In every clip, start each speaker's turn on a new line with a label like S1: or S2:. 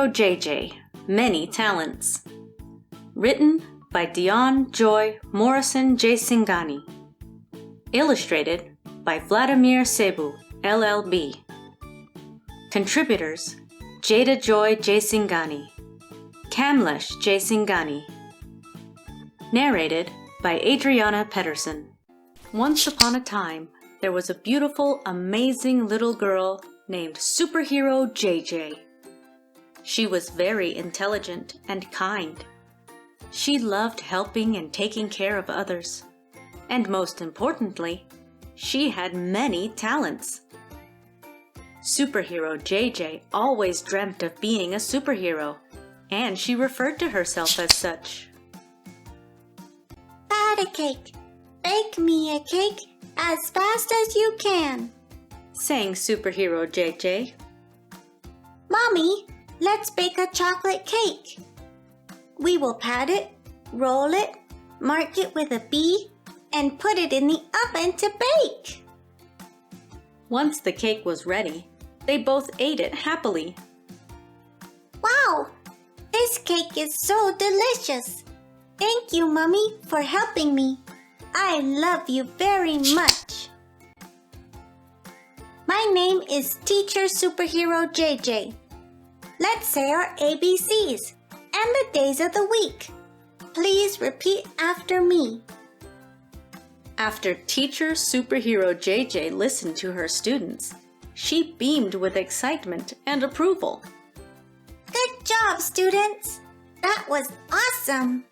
S1: Superhero JJ, Many Talents. Written by Dionne, Joy, Morrison, Jaisinghani. Illustrated by Vladimir Cebu, LLB. Contributors: Jada, Joy, Jaisinghani, Kamlesh, Jaisinghani. Narrated by Adreanna Pederen. Once upon a time, there was a beautiful, amazing little girl named Superhero JJ. She was very intelligent and kind. She loved helping and taking care of others. And most importantly, she had many talents. Superhero JJ always dreamt of being a superhero, and she referred to herself as such.
S2: Pat a cake. Bake me a cake as fast as you can,
S1: sang Superhero JJ.
S2: Mommy, let's bake a chocolate cake. We will pat it, roll it, mark it with a B, and put it in the oven to bake.
S1: Once the cake was ready, they both ate it happily.
S2: Wow, this cake is so delicious. Thank you, Mommy, for helping me. I love you very much. My name is Teacher Superhero JJ. Let's say our ABCs and the days of the week. Please repeat after me.
S1: After Teacher Superhero JJ listened to her students, she beamed with excitement and approval.
S2: Good job, students! That was awesome!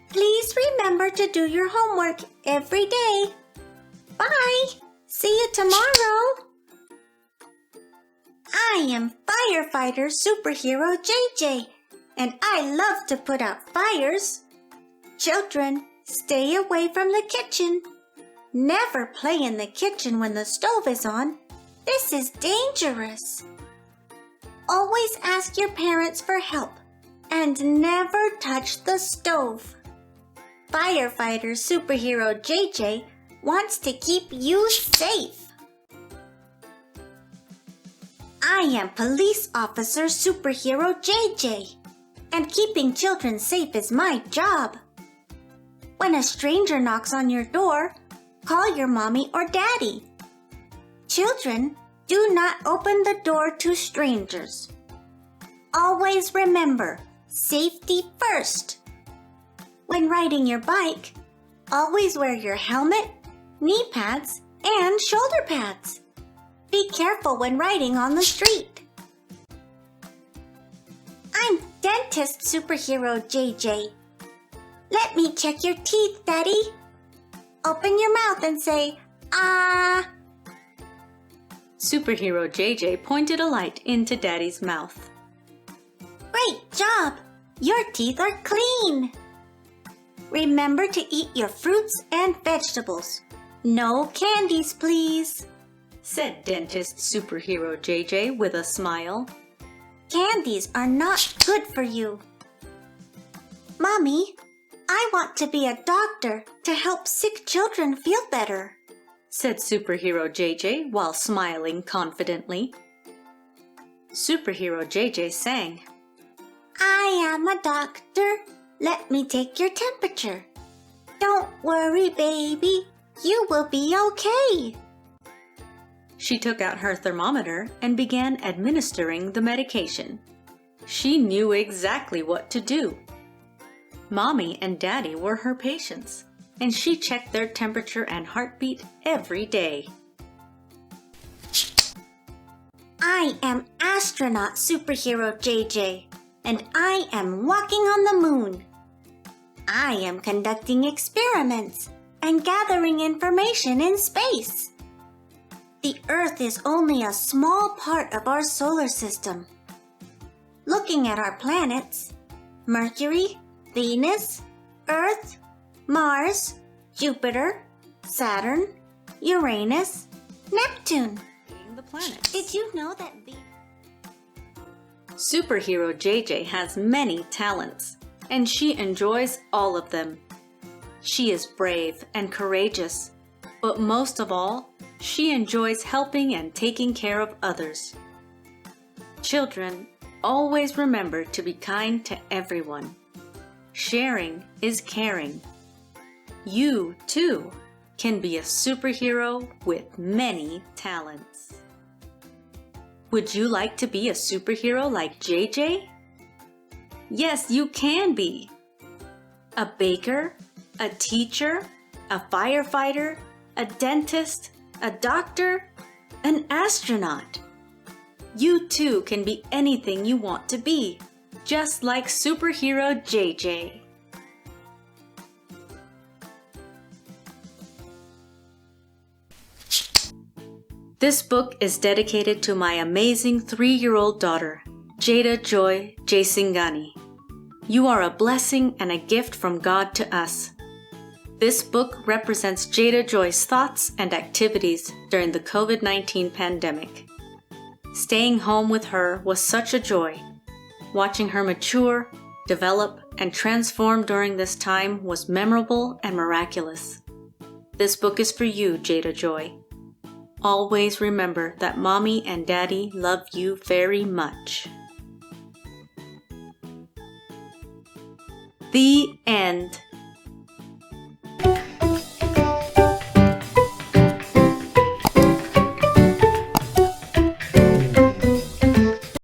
S2: Please remember to do your homework every day. Bye! See you tomorrow! I am Firefighter Superhero JJ, and I love to put out fires. Children, stay away from the kitchen. Never play in the kitchen when the stove is on. This is dangerous. Always ask your parents for help, and never touch the stove. Firefighter Superhero JJ wants to keep you safe. I am Police Officer Superhero JJ, and keeping children safe is my job. When a stranger knocks on your door, call your mommy or daddy. Children, do not open the door to strangers. Always remember, safety first. When riding your bike, always wear your helmet, knee pads, and shoulder pads. Be careful when riding on the street. I'm Dentist Superhero JJ. Let me check your teeth, Daddy. Open your mouth and say, ah.
S1: Superhero JJ pointed a light into Daddy's mouth.
S2: Great job! Your teeth are clean. Remember to eat your fruits and vegetables. No candies, please,
S1: said Dentist Superhero JJ with a smile.
S2: Candies are not good for you. Mommy, I want to be a doctor to help sick children feel better,
S1: said Superhero JJ while smiling confidently. Superhero JJ sang,
S2: I am a doctor. Let me take your temperature. Don't worry, baby. You will be okay.
S1: She took out her thermometer and began administering the medication. She knew exactly what to do. Mommy and Daddy were her patients, and she checked their temperature and heartbeat every day.
S2: I am Astronaut Superhero JJ, and I am walking on the moon. I am conducting experiments and gathering information in space. The Earth is only a small part of our solar system. Looking at our planets, Mercury, Venus, Earth, Mars, Jupiter, Saturn, Uranus, Neptune.
S1: The planets.
S2: Did you know that
S1: Superhero JJ has many talents, and she enjoys all of them. She is brave and courageous, but most of all, she enjoys helping and taking care of others. Children, always remember to be kind to everyone. Sharing is caring. You, too, can be a superhero with many talents. Would you like to be a superhero like JJ? Yes, you can be. A baker, a teacher, a firefighter, a dentist, a doctor, an astronaut. You too can be anything you want to be, just like superhero JJ. This book is dedicated to my amazing 3-year-old daughter, Jada Joy Jaisinghani. You are a blessing and a gift from God to us. This book represents Jada Joy's thoughts and activities during the COVID-19 pandemic. Staying home with her was such a joy. Watching her mature, develop, and transform during this time was memorable and miraculous. This book is for you, Jada Joy. Always remember that Mommy and Daddy love you very much. The end.